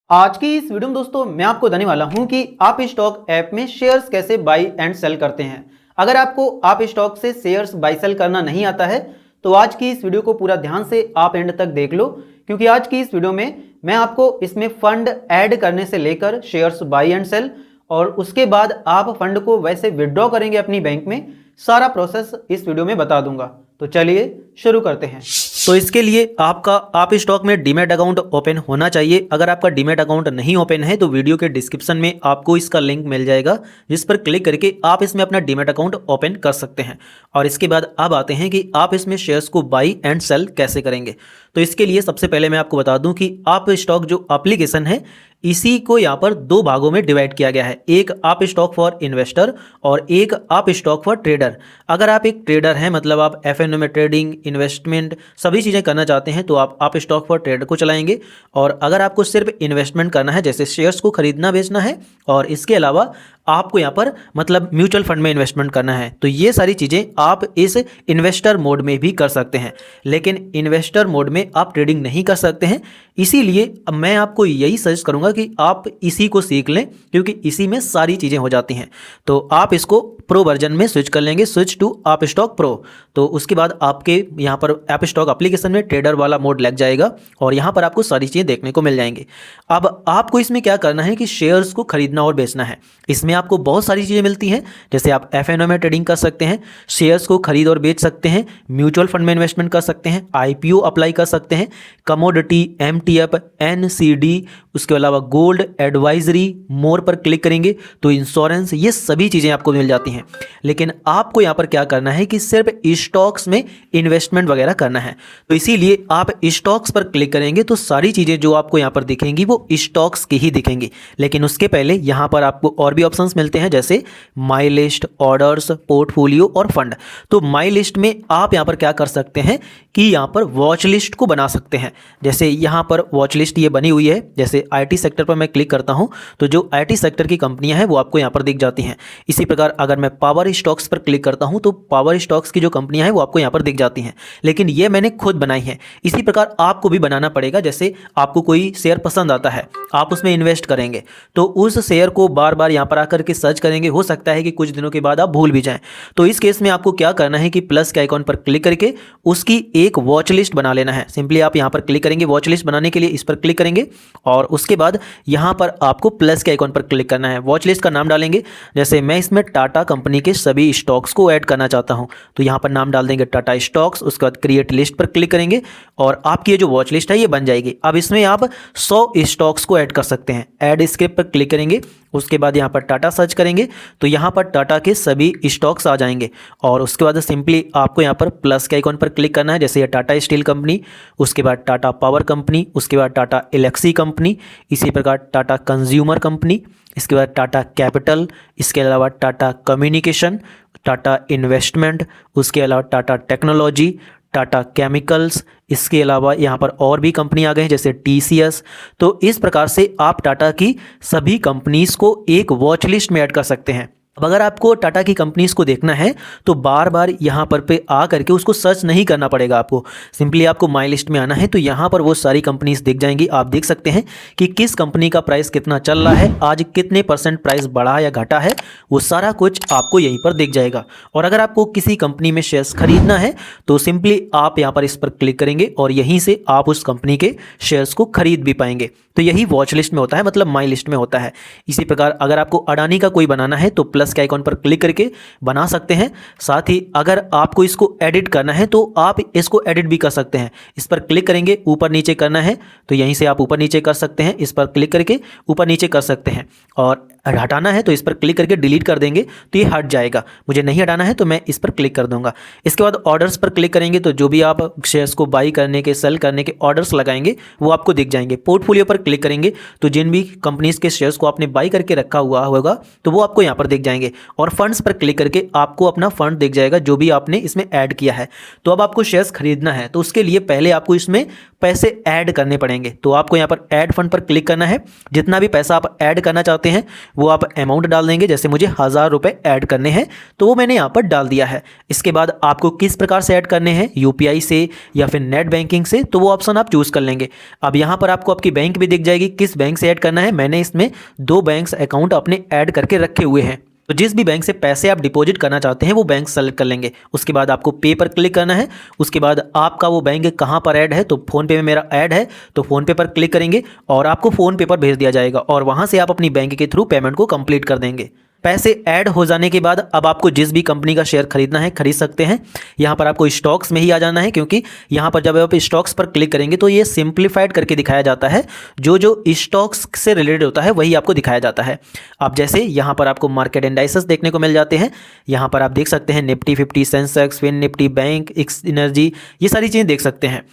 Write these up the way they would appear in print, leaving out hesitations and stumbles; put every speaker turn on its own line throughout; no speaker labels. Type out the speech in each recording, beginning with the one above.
आज की इस वीडियो में दोस्तों मैं आपको बताने वाला हूं कि आप स्टॉक ऐप में शेयर्स कैसे बाई एंड सेल करते हैं। अगर आपको आप स्टॉक से शेयर्स बाई सेल करना नहीं आता है तो आज की इस वीडियो को पूरा ध्यान से आप एंड तक देख लो, क्योंकि आज की इस वीडियो में मैं आपको इसमें फंड ऐड करने से लेकर शेयर्स बाई एंड सेल और उसके बाद आप फंड को वैसे विड्रॉ करेंगे अपनी बैंक में, सारा प्रोसेस इस वीडियो में बता दूंगा। तो चलिए शुरू करते हैं। तो इसके लिए आपका आप स्टॉक में डीमैट अकाउंट ओपन होना चाहिए। अगर आपका डीमैट अकाउंट नहीं ओपन है तो वीडियो के डिस्क्रिप्शन में आपको इसका लिंक मिल जाएगा, जिस पर क्लिक करके आप इसमें अपना डीमैट अकाउंट ओपन कर सकते हैं। और इसके बाद अब आते हैं कि आप इसमें शेयर्स को बाई एंड सेल कैसे करेंगे। तो इसके लिए सबसे पहले मैं आपको बता दूं कि आप स्टॉक जो एप्लीकेशन है इसी को यहाँ पर दो भागों में डिवाइड किया गया है। एक आप स्टॉक फॉर इन्वेस्टर और एक आप स्टॉक फॉर ट्रेडर। अगर आप एक ट्रेडर हैं, मतलब आप एफएनओ में ट्रेडिंग, इन्वेस्टमेंट सभी चीज़ें करना चाहते हैं तो आप स्टॉक फॉर ट्रेडर को चलाएंगे। और अगर आपको सिर्फ इन्वेस्टमेंट करना है, जैसे शेयर्स को खरीदना बेचना है और इसके अलावा आपको यहाँ पर मतलब म्यूचुअल फंड में इन्वेस्टमेंट करना है, तो ये सारी चीज़ें आप इस इन्वेस्टर मोड में भी कर सकते हैं। लेकिन इन्वेस्टर मोड में आप ट्रेडिंग नहीं कर सकते हैं, इसीलिए मैं आपको यही सजेस्ट करूंगा कि आप इसी को सीख लें, क्योंकि इसी में सारी चीज़ें हो जाती हैं। तो आप इसको प्रो वर्जन में स्विच कर लेंगे, स्विच टू आप स्टॉक प्रो। तो उसके बाद आपके यहाँ पर ऐप स्टॉक एप्लीकेशन में ट्रेडर वाला मोड लग जाएगा और यहाँ पर आपको सारी चीज़ें देखने को मिल जाएंगी। अब आपको इसमें क्या करना है कि शेयर्स को खरीदना और बेचना है। इसमें आपको बहुत सारी चीज़ें मिलती हैं, जैसे आप एफएनओ में ट्रेडिंग कर सकते हैं, शेयर्स को खरीद और बेच सकते हैं, म्यूचुअल फंड में इन्वेस्टमेंट कर सकते हैं, आईपीओ अप्लाई कर सकते हैं, कमोडिटी, एमटीएफ, एनसीडी, उसके अलावा गोल्ड, एडवाइजरी, मोर पर क्लिक करेंगे तो इंश्योरेंस, ये सभी चीज़ें आपको मिल जाती हैं। लेकिन आपको यहाँ पर क्या करना है कि सिर्फ स्टॉक्स में इन्वेस्टमेंट वगैरह करना है। तो इसीलिए आप स्टॉक्स पर क्लिक करेंगे तो सारी चीज़ें जो आपको यहाँ पर दिखेंगी वो स्टॉक्स की ही दिखेंगी। लेकिन उसके पहले यहाँ पर आपको और भी ऑप्शंस मिलते हैं, जैसे माई लिस्ट, ऑर्डर्स, पोर्टफोलियो और फंड। तो माई लिस्ट में आप यहाँ पर क्या कर सकते हैं कि यहाँ पर वॉच लिस्ट को बना सकते हैं। जैसे यहाँ पर वॉच लिस्ट ये बनी हुई है, जैसे आईटी सेक्टर पर मैं क्लिक करता हूँ तो जो आईटी सेक्टर की कंपनियां हैं वो आपको यहाँ पर दिख जाती हैं। इसी प्रकार अगर मैं पावर स्टॉक्स पर क्लिक करता हूँ तो पावर स्टॉक्स की जो कंपनियां हैं वो आपको यहाँ पर दिख जाती हैं, लेकिन ये मैंने खुद बनाई है। इसी प्रकार आपको भी बनाना पड़ेगा। जैसे आपको कोई शेयर पसंद आता है, आप उसमें इन्वेस्ट करेंगे तो उस शेयर को बार बार यहाँ पर आकर के सर्च करेंगे, हो सकता है कि कुछ दिनों के बाद आप भूल भी जाएं। तो इस केस में आपको क्या करना है कि प्लस के आइकॉन पर क्लिक करके उसकी एक वॉच लिस्ट बना लेना है। सिंपली आप यहाँ पर क्लिक करेंगे, वॉच लिस्ट बनाने के लिए इस पर क्लिक करेंगे और उसके बाद यहाँ पर आपको प्लस के आइकॉन पर क्लिक करना है। वॉच लिस्ट का नाम डालेंगे, जैसे मैं इसमें टाटा कंपनी के सभी स्टॉक्स को ऐड करना चाहता हूँ तो यहाँ पर नाम डाल देंगे टाटा स्टॉक्स। उसके बाद क्रिएट लिस्ट पर क्लिक करेंगे और आपकी ये जो वॉच लिस्ट है ये बन जाएगी। अब इसमें आप 100 स्टॉक्स को ऐड कर सकते हैं। ऐड स्क्रिप्ट पर क्लिक करेंगे, उसके बाद यहाँ पर टाटा सर्च करेंगे तो यहाँ पर टाटा के सभी स्टॉक्स आ जाएंगे और उसके बाद सिंपली आपको यहाँ पर प्लस के आइकॉन पर क्लिक करना है। जैसे ये टाटा स्टील कंपनी, उसके बाद टाटा पावर कंपनी, उसके बाद टाटा एलेक्सी कंपनी, इसी प्रकार टाटा कंज्यूमर कंपनी, इसके बाद टाटा कैपिटल, इसके अलावा टाटा कम्युनिकेशन, टाटा इन्वेस्टमेंट, उसके अलावा टाटा टेक्नोलॉजी, टाटा केमिकल्स, इसके अलावा यहाँ पर और भी कंपनी आ गए हैं जैसे टीसीएस। तो इस प्रकार से आप टाटा की सभी कंपनीज को एक वॉच लिस्ट में ऐड कर सकते हैं। अब अगर आपको टाटा की कंपनीज को देखना है तो बार बार यहाँ पर पे आ करके उसको सर्च नहीं करना पड़ेगा आपको। सिंपली आपको माई लिस्ट में आना है तो यहाँ पर वो सारी कंपनीज दिख जाएंगी। आप देख सकते हैं कि किस कंपनी का प्राइस कितना चल रहा है, आज कितने % प्राइस बढ़ा या घटा है, वो सारा कुछ आपको यहीं पर दिख जाएगा। और अगर आपको किसी कंपनी में शेयर्स खरीदना है तो सिंपली आप यहाँ पर इस पर क्लिक करेंगे और यहीं से आप उस कंपनी के शेयर्स को खरीद भी पाएंगे। तो यही वॉच लिस्ट में होता है, मतलब माई लिस्ट में होता है। इसी प्रकार अगर आपको अडानी का कोई बनाना है तो प्लस के आइकॉन पर क्लिक करके बना सकते हैं। साथ ही अगर आपको इसको एडिट करना है तो आप इसको एडिट भी कर सकते हैं। इस पर क्लिक करेंगे, ऊपर नीचे करना है तो यहीं से आप ऊपर नीचे कर सकते हैं। इस पर क्लिक करके ऊपर नीचे कर सकते हैं और हटाना है तो इस पर क्लिक करके डिलीट कर देंगे तो ये हट जाएगा। मुझे नहीं हटाना है तो मैं इस पर क्लिक कर दूंगा। इसके बाद ऑर्डर्स पर क्लिक करेंगे तो जो भी आप शेयर्स को बाई करने के, सेल करने के ऑर्डर्स लगाएंगे वो आपको दिख जाएंगे। पोर्टफोलियो पर क्लिक करेंगे तो जिन भी कंपनीज के शेयर्स को आपने बाई करके रखा हुआ होगा तो वो आपको यहाँ पर दिख जाएंगे। और फंड्स पर क्लिक करके आपको अपना फंड दिख जाएगा जो भी आपने इसमें ऐड किया है। तो अब आपको शेयर्स खरीदना है तो उसके लिए पहले आपको इसमें पैसे ऐड करने पड़ेंगे। तो आपको यहाँ पर ऐड फंड पर क्लिक करना है। जितना भी पैसा आप ऐड करना चाहते हैं वो आप अमाउंट डाल देंगे। जैसे मुझे 1000 रुपये ऐड करने हैं तो वो मैंने यहाँ पर डाल दिया है। इसके बाद आपको किस प्रकार से ऐड करने हैं, यूपीआई से या फिर नेट बैंकिंग से, तो वो ऑप्शन आप चूज़ कर लेंगे। अब यहाँ पर आपको आपकी बैंक भी दिख जाएगी, किस बैंक से ऐड करना है। मैंने इसमें 2 बैंक अकाउंट अपने ऐड करके रखे हुए हैं। तो जिस भी बैंक से पैसे आप डिपॉजिट करना चाहते हैं वो बैंक सेलेक्ट कर लेंगे। उसके बाद आपको पे पर क्लिक करना है। उसके बाद आपका वो बैंक कहाँ पर ऐड है, तो फ़ोनपे में मेरा ऐड है तो फ़ोनपे पर क्लिक करेंगे और आपको फ़ोनपे पर भेज दिया जाएगा और वहाँ से आप अपनी बैंक के थ्रू पेमेंट को कंप्लीट कर देंगे। पैसे ऐड हो जाने के बाद अब आपको जिस भी कंपनी का शेयर खरीदना है खरीद सकते हैं। यहाँ पर आपको स्टॉक्स में ही आ जाना है, क्योंकि यहाँ पर जब आप स्टॉक्स पर क्लिक करेंगे तो ये सिंप्लीफाइड करके दिखाया जाता है। जो जो स्टॉक्स से रिलेटेड होता है वही आपको दिखाया जाता है। अब जैसे यहाँ पर आपको मार्केट इंडाइसेस देखने को मिल जाते हैं। यहाँ पर आप देख सकते हैं Nifty 50, Sensex, Fin Nifty, bank, X energy, ये सारी चीज़ें देख सकते हैं।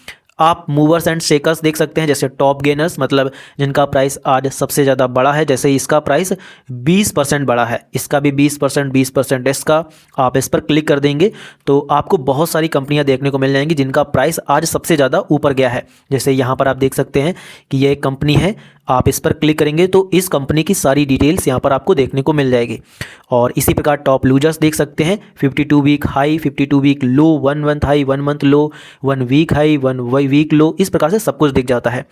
आप मूवर्स एंड शेकर्स देख सकते हैं, जैसे टॉप गेनर्स मतलब जिनका प्राइस आज सबसे ज़्यादा बड़ा है। जैसे इसका प्राइस 20% बड़ा है, इसका भी 20%, 20% इसका। आप इस पर क्लिक कर देंगे तो आपको बहुत सारी कंपनियां देखने को मिल जाएंगी जिनका प्राइस आज सबसे ज़्यादा ऊपर गया है। जैसे यहाँ पर आप देख सकते हैं कि यह एक कंपनी है। आप इस पर क्लिक करेंगे तो इस कंपनी की सारी डिटेल्स यहाँ पर आपको देखने को मिल जाएगी। और इसी प्रकार टॉप लूजर्स देख सकते हैं, 52 week high, 52 week low, 1 month high, 1 month low, 1 week high, 1 week low, इस प्रकार से सब कुछ दिख जाता है।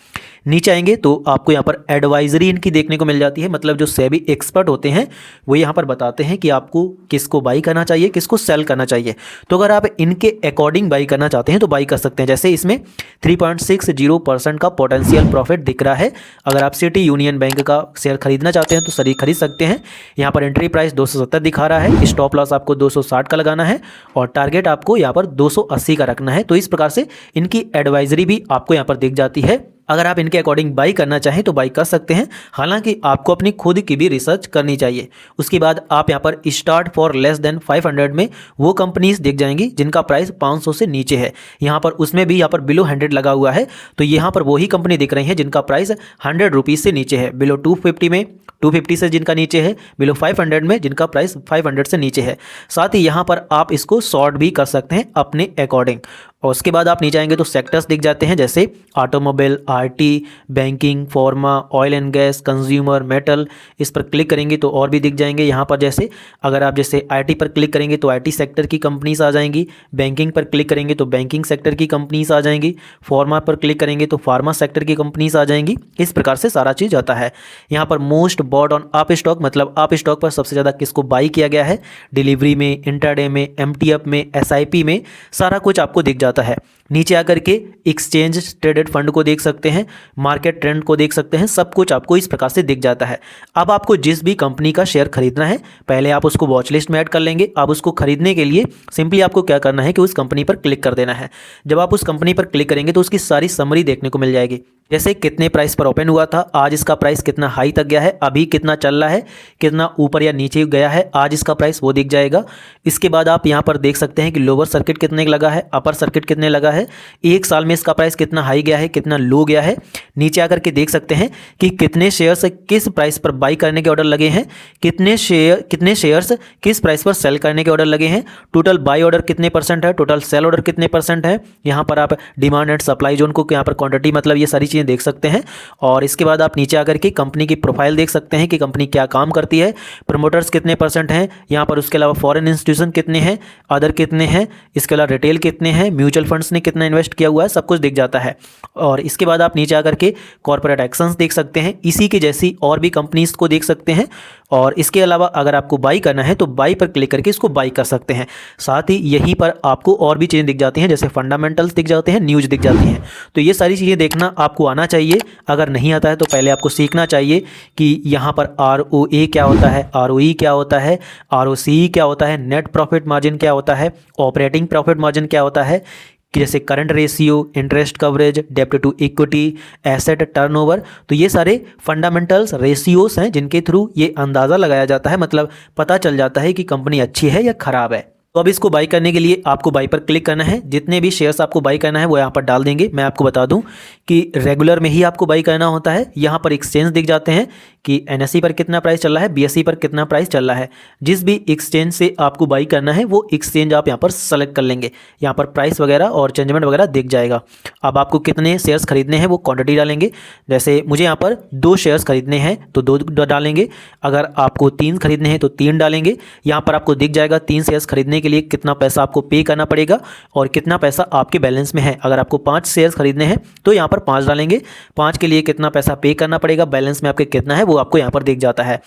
नीचे आएंगे तो आपको यहाँ पर एडवाइजरी इनकी देखने को मिल जाती है, मतलब जो सेबी एक्सपर्ट होते हैं वो यहाँ पर बताते हैं कि आपको किसको बाई करना चाहिए, किसको सेल करना चाहिए। तो अगर आप इनके अकॉर्डिंग बाई करना चाहते हैं तो बाई कर सकते हैं। जैसे इसमें 3.60% का पोटेंशियल प्रॉफिट दिख रहा है। अगर आप सिटी यूनियन बैंक का शेयर खरीदना चाहते हैं तो सभी खरीद सकते हैं। यहाँ पर एंट्री प्राइस 270 दिखा रहा है, स्टॉप लॉस आपको 260 का लगाना है और टारगेट आपको यहाँ पर 280 का रखना है। तो इस प्रकार से इनकी एडवाइजरी भी आपको यहाँ पर दिख जाती है। अगर आप इनके अकॉर्डिंग बाई करना चाहें तो बाई कर सकते हैं, हालांकि आपको अपनी खुद की भी रिसर्च करनी चाहिए। उसके बाद आप यहाँ पर स्टार्ट फॉर लेस देन 500 में वो कंपनीज दिख जाएंगी जिनका प्राइस 500 से नीचे है। यहाँ पर उसमें भी यहाँ पर बिलो 100 लगा हुआ है, तो यहाँ पर वही कंपनी दिख रही है जिनका प्राइस 100 रुपीज़ से नीचे है। बिलो 250 में 250 से जिनका नीचे है, बिलो 500 में जिनका प्राइस 500 से नीचे है। साथ ही यहाँ पर आप इसको शॉर्ट भी कर सकते हैं अपने अकॉर्डिंग। और उसके बाद आप नीचे आएंगे तो सेक्टर्स दिख जाते हैं, जैसे automobile, IT, banking, pharma, oil and gas, consumer, metal. इस पर क्लिक करेंगे तो और भी दिख जाएंगे। यहाँ पर जैसे अगर आप जैसे आईटी पर क्लिक करेंगे तो आईटी सेक्टर की कंपनीज आ जाएंगी, बैंकिंग पर क्लिक करेंगे तो बैंकिंग सेक्टर की कंपनीज आ जाएंगी, फार्मा पर क्लिक करेंगे तो फार्मा सेक्टर की कंपनीज आ जाएंगी। इस प्रकार से सारा चीज़ आता है। यहाँ पर most bought on Upstox, मतलब अप स्टॉक पर सबसे ज़्यादा किसको बाई किया गया है, डिलीवरी में, इंट्राडे में, एमटीएफ में, एसआईपी में, सारा कुछ आपको दिख जाता है। नीचे आकर के एक्सचेंज ट्रेडेड फंड को देख सकते हैं, मार्केट ट्रेंड को देख सकते हैं, सब कुछ आपको इस प्रकार से दिख जाता है। अब आपको जिस भी कंपनी का शेयर खरीदना है पहले आप उसको वॉच लिस्ट में ऐड कर लेंगे। अब उसको खरीदने के लिए सिंपली आपको क्या करना है कि उस कंपनी पर क्लिक कर देना है। जब आप उस कंपनी पर क्लिक करेंगे तो उसकी सारी समरी देखने को मिल जाएगी, जैसे कितने प्राइस पर ओपन हुआ था, आज इसका प्राइस कितना हाई तक गया है, अभी कितना चल रहा है, कितना ऊपर या नीचे गया है, आज इसका प्राइस वो दिख जाएगा। इसके बाद आप यहाँ पर देख सकते हैं कि लोअर सर्किट कितने लगा है, अपर सर्किट कितने लगा है, एक साल में इसका प्राइस कितना हाई गया है, कितना लो गया है। नीचे आकर के देख सकते हैं कि कितने शेयर्स किस प्राइस पर बाई करने के ऑर्डर लगे हैं, कितने शेयर्स किस प्राइस पर सेल करने के ऑर्डर लगे हैं, टोटल बाई ऑर्डर कितने परसेंट है, टोटल सेल ऑर्डर कितने परसेंट है। यहाँ पर आप डिमांड एंड सप्लाई जोन को यहाँ पर क्वांटिटी मतलब ये सारी चीज़ें देख सकते हैं। और इसके बाद आप नीचे आकर के कंपनी की प्रोफाइल देख सकते हैं कि कंपनी क्या काम करती है, प्रमोटर्स कितने परसेंट हैं यहाँ पर, उसके अलावा फॉरेन इंस्टीट्यूशन कितने हैं, अदर कितने हैं, इसके अलावा रिटेल कितने हैं, म्यूचुअल फंड्स ने कितना इन्वेस्ट किया हुआ है, सब कुछ दिख जाता है। और इसके बाद आप नीचे आकर के कॉर्पोरेट एक्शंस देख सकते हैं, इसी की जैसी और भी कंपनीज को देख सकते हैं। और इसके अलावा अगर आपको बाई करना है तो बाई पर क्लिक करके इसको बाई कर सकते हैं। साथ ही यहीं पर आपको और भी चीज़ें दिख जाती हैं, जैसे फंडामेंटल्स दिख जाते हैं, न्यूज़ दिख जाती हैं। तो ये सारी चीज़ें देखना आपको आना चाहिए। अगर नहीं आता है तो पहले आपको सीखना चाहिए कि यहाँ पर ROA क्या होता है, ROE क्या होता है, ROCE क्या होता है, नेट प्रॉफिट मार्जिन क्या होता है, ऑपरेटिंग प्रॉफिट मार्जिन क्या होता है, कि जैसे करंट रेशियो, इंटरेस्ट कवरेज, डेब्ट टू इक्विटी, एसेट टर्नओवर। तो ये सारे फंडामेंटल्स रेशियोस हैं जिनके थ्रू ये अंदाज़ा लगाया जाता है, मतलब पता चल जाता है कि कंपनी अच्छी है या ख़राब है। तो अब इसको बाई करने के लिए आपको बाई पर क्लिक करना है। जितने भी शेयर्स आपको बाई करना है वो यहाँ पर डाल देंगे। मैं आपको बता दूं कि रेगुलर में ही आपको बाई करना होता है। यहाँ पर एक्सचेंज दिख जाते हैं
कि NSE पर कितना प्राइस चल रहा है, BSE पर कितना प्राइस चल रहा है। जिस भी एक्सचेंज से आपको बाई करना है वो एक्सचेंज आप यहाँ पर सेलेक्ट कर लेंगे। यहाँ पर प्राइस वगैरह और चेंजमेंट वगैरह दिख जाएगा। अब आपको कितने शेयर्स खरीदने हैं वो क्वांटिटी डालेंगे। जैसे मुझे यहाँ पर 2 शेयर्स खरीदने हैं तो 2 डालेंगे, अगर आपको 3 खरीदने हैं तो 3 डालेंगे। यहाँ पर आपको दिख जाएगा 3 शेयर्स खरीदने के लिए कितना पैसा आपको पे करना पड़ेगा और कितना पैसा आपके बैलेंस में है। अगर आपको 5 शेयर्स खरीदने हैं तो यहाँ पर 5 डालेंगे, 5 के लिए कितना पैसा पे करना पड़ेगा, बैलेंस में आपके कितना है वो आपको यहाँ पर दिख जाता है।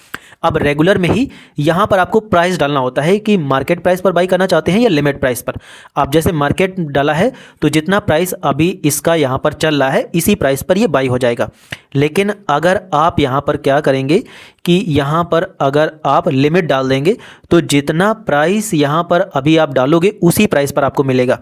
अब रेगुलर में ही यहाँ पर आपको प्राइस डालना होता है कि मार्केट प्राइस पर बाई करना चाहते हैं या लिमिट प्राइस पर। आप जैसे मार्केट डाला है तो जितना प्राइस अभी इसका यहाँ पर चल रहा है इसी प्राइस पर ये बाई हो जाएगा। लेकिन अगर आप यहाँ पर क्या करेंगे कि यहाँ पर अगर आप लिमिट डाल देंगे तो जितना प्राइस यहाँ पर अभी आप डालोगे उसी प्राइस पर आपको मिलेगा।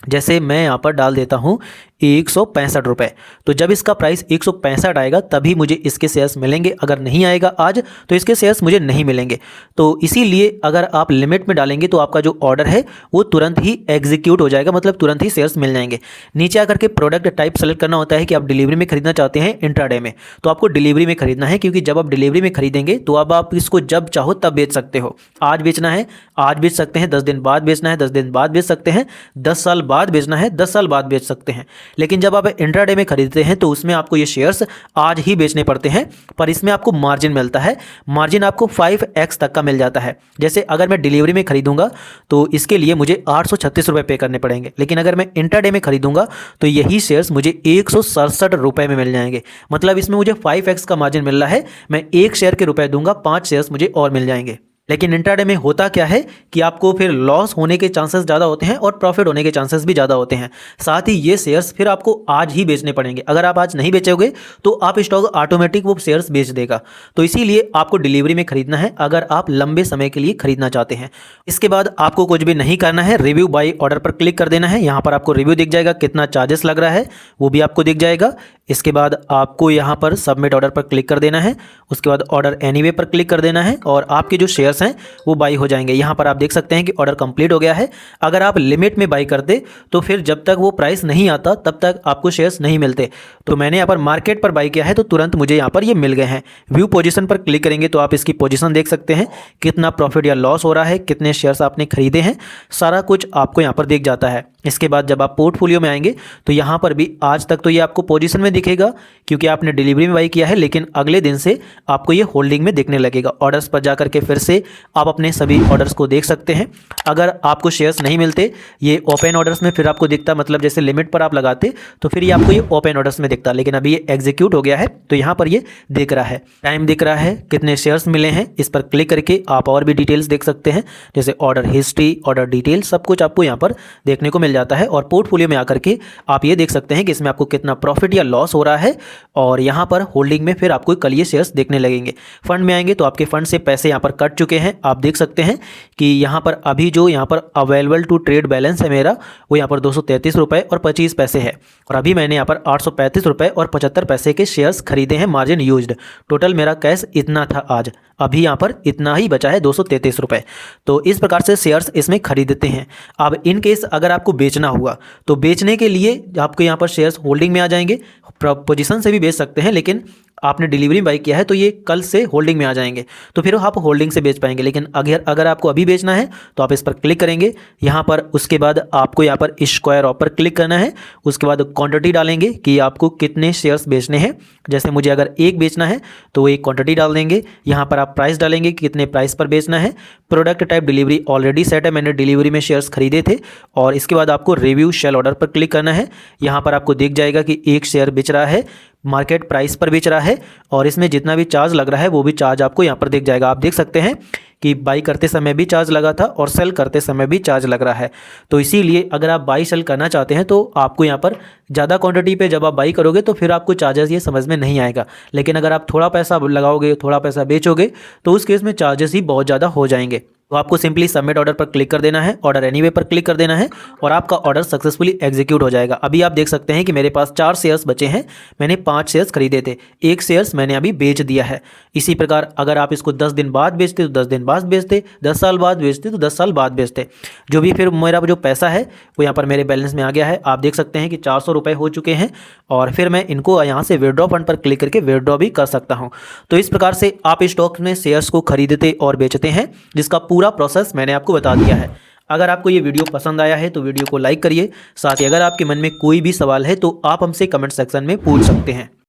जैसे मैं यहाँ पर डाल देता हूँ 165 रुपये, तो जब इसका प्राइस 165 आएगा तभी मुझे इसके शेयर्स मिलेंगे। अगर नहीं आएगा आज तो इसके शेयर्स मुझे नहीं मिलेंगे। तो इसीलिए अगर आप लिमिट में डालेंगे तो आपका जो ऑर्डर है वो तुरंत ही एग्जीक्यूट हो जाएगा, मतलब तुरंत ही शेयर्स मिल जाएंगे। नीचे आकर के प्रोडक्ट टाइप सेलेक्ट करना होता है कि आप डिलीवरी में खरीदना चाहते हैं इंट्राडे में, तो आपको डिलीवरी में खरीदना है, क्योंकि जब आप डिलीवरी में खरीदेंगे तो अब आप इसको जब चाहो तब बेच सकते हो। आज बेचना है आज बेच सकते हैं, 10 दिन बाद बेचना है 10 दिन बाद बेच सकते हैं, 10 साल बाद बेचना है 10 साल बाद बेच सकते हैं। लेकिन जब आप इंट्राडे में खरीदते हैं तो उसमें आपको ये शेयर्स आज ही बेचने पड़ते हैं, पर इसमें आपको मार्जिन मिलता है। मार्जिन आपको 5x तक का मिल जाता है। जैसे अगर मैं डिलीवरी में खरीदूंगा तो इसके लिए मुझे 836 रुपये पे करने पड़ेंगे, लेकिन अगर मैं इंट्राडे में खरीदूंगा तो यही शेयर्स मुझे 167 रुपये में मिल जाएंगे। मतलब इसमें मुझे 5x का मार्जिन मिल रहा है। मैं 1 शेयर के रुपए दूंगा, 5 शेयर्स मुझे और मिल जाएंगे। लेकिन इंट्राडे में होता क्या है कि आपको फिर लॉस होने के चांसेस ज़्यादा होते हैं और प्रॉफिट होने के चांसेस भी ज़्यादा होते हैं। साथ ही ये शेयर्स फिर आपको आज ही बेचने पड़ेंगे। अगर आप आज नहीं बेचोगे तो आप स्टॉक ऑटोमेटिक वो शेयर्स बेच देगा। तो इसीलिए आपको डिलीवरी में खरीदना है अगर आप लंबे समय के लिए खरीदना चाहते हैं। इसके बाद आपको कुछ भी नहीं करना है, रिव्यू बाय ऑर्डर पर क्लिक कर देना है। यहाँ पर आपको रिव्यू दिख जाएगा, कितना चार्जेस लग रहा है वो भी आपको दिख जाएगा। इसके बाद आपको यहाँ पर सबमिट ऑर्डर पर क्लिक कर देना है। उसके बाद ऑर्डर एनीवे पर क्लिक कर देना है और आपके जो शेयर्स हैं वो बाई हो जाएंगे। यहाँ पर आप देख सकते हैं कि ऑर्डर कंप्लीट हो गया है। अगर आप लिमिट में बाई करते तो फिर जब तक वो प्राइस नहीं आता तब तक आपको शेयर्स नहीं मिलते। तो मैंने यहाँ पर मार्केट पर बाई किया है तो तुरंत मुझे यहाँ पर ये मिल गए हैं। व्यू पोजीशन पर क्लिक करेंगे तो आप इसकी पोजीशन देख सकते हैं, कितना प्रॉफिट या लॉस हो रहा है, कितने शेयर्स आपने खरीदे हैं, सारा कुछ आपको यहाँ पर दिख जाता है। इसके बाद जब आप पोर्टफोलियो में आएंगे तो यहाँ पर भी आज तक तो ये आपको पोजीशन में दिखेगा क्योंकि आपने डिलीवरी में बाई किया है, लेकिन अगले दिन से आपको ये होल्डिंग में दिखने लगेगा। ऑर्डर्स पर जाकर के फिर से आप अपने सभी ऑर्डर्स को देख सकते हैं। अगर आपको शेयर्स नहीं मिलते ये ओपन ऑर्डर्स में फिर आपको दिखता, मतलब जैसे लिमिट पर आप लगाते तो फिर ये आपको ये ओपन ऑर्डर्स में दिखता, लेकिन अभी ये एग्जीक्यूट हो गया है तो यहाँ पर ये दिख रहा है, टाइम दिख रहा है, कितने शेयर्स मिले हैं। इस पर क्लिक करके आप और भी डिटेल्स देख सकते हैं, जैसे ऑर्डर हिस्ट्री, ऑर्डर डिटेल, सब कुछ आपको यहाँ पर देखने को मिल जाता है। और पोर्टफोलियो में आकर के आप ये देख सकते हैं कि इसमें आपको कितना प्रॉफिट या लॉस हो रहा है और यहाँ पर होल्डिंग में फिर आपको कल ये शेयर्स देखने लगेंगे। फंड में आएंगे तो आपके फंड से पैसे यहाँ पर कट चुके हैं। आप देख सकते हैं कि यहाँ पर अभी जो यहाँ पर अवेलेबल टू ट्रेड बैलेंस है मेरा वो यहाँ पर 233 रुपये और 25 पैसे है और अभी मैंने यहाँ पर 835 रुपये और 75 पैसे के शेयर्स खरीदे हैं मार्जिन यूज्ड। टोटल मेरा कैश इतना था आज, अभी यहाँ पर इतना ही बचा है 233 रुपये। तो इस प्रकार से शेयर्स इसमें खरीदते हैं। अब इन केस अगर आपको बेचना हुआ तो बेचने के लिए आपको यहाँ पर शेयर्स होल्डिंग में आ जाएंगे। पोजीशन से भी बेच सकते हैं, लेकिन आपने डिलीवरी बाई किया है तो ये कल से होल्डिंग में आ जाएंगे तो फिर आप होल्डिंग से बेच पाएंगे। लेकिन अगर आपको अभी बेचना है तो आप इस पर क्लिक करेंगे यहाँ पर। उसके बाद आपको यहाँ पर स्क्वायर ऑफ पर क्लिक करना है। उसके बाद क्वांटिटी डालेंगे कि आपको कितने शेयर्स बेचने हैं। जैसे मुझे अगर 1 बेचना है तो वो एक क्वांटिटी डाल देंगे। यहाँ पर आप प्राइस डालेंगे कि कितने प्राइस पर बेचना है। Product type delivery already set है, मैंने डिलीवरी में शेयर्स खरीदे थे। और इसके बाद आपको रिव्यू शेल ऑर्डर पर क्लिक करना है। यहाँ पर आपको दिख जाएगा कि 1 शेयर बेच रहा है, मार्केट प्राइस पर बेच रहा है और इसमें जितना भी चार्ज लग रहा है वो भी चार्ज आपको यहाँ पर दिख जाएगा। आप देख सकते हैं कि बाई करते समय भी चार्ज लगा था और सेल करते समय भी चार्ज लग रहा है। तो इसीलिए अगर आप बाई सेल करना चाहते हैं तो आपको यहाँ पर ज़्यादा क्वांटिटी पे जब आप बाई करोगे तो फिर आपको चार्जेस ये समझ में नहीं आएगा। लेकिन अगर आप थोड़ा पैसा लगाओगे, थोड़ा पैसा बेचोगे तो उस केस में चार्जेस ही बहुत ज़्यादा हो जाएंगे। तो आपको सिंपली सबमिट ऑर्डर पर क्लिक कर देना है, ऑर्डर एनीवे पर क्लिक कर देना है और आपका ऑर्डर सक्सेसफुली एग्जीक्यूट हो जाएगा। अभी आप देख सकते हैं कि मेरे पास 4 शेयर्स बचे हैं, मैंने 5 शेयर्स खरीदे थे, 1 शेयर्स मैंने अभी बेच दिया है। इसी प्रकार अगर आप इसको 10 दिन बाद बेचते तो 10 दिन बाद बेचते, 10 साल बाद बेचते तो 10 साल बाद बेचते, जो भी फिर मेरा जो पैसा है वो यहाँ पर मेरे बैलेंस में आ गया है। आप देख सकते हैं कि 400 रुपये हो चुके हैं और फिर मैं इनको यहाँ से विड्रॉ फंड पर क्लिक करके विड्रॉ भी कर सकता हूँ। तो इस प्रकार से आप स्टॉक में शेयर्स को खरीदते और बेचते हैं, जिसका पूरा प्रोसेस मैंने आपको बता दिया है। अगर आपको ये वीडियो पसंद आया है तो वीडियो को लाइक करिए। साथ ही अगर आपके मन में कोई भी सवाल है तो आप हमसे कमेंट सेक्शन में पूछ सकते हैं।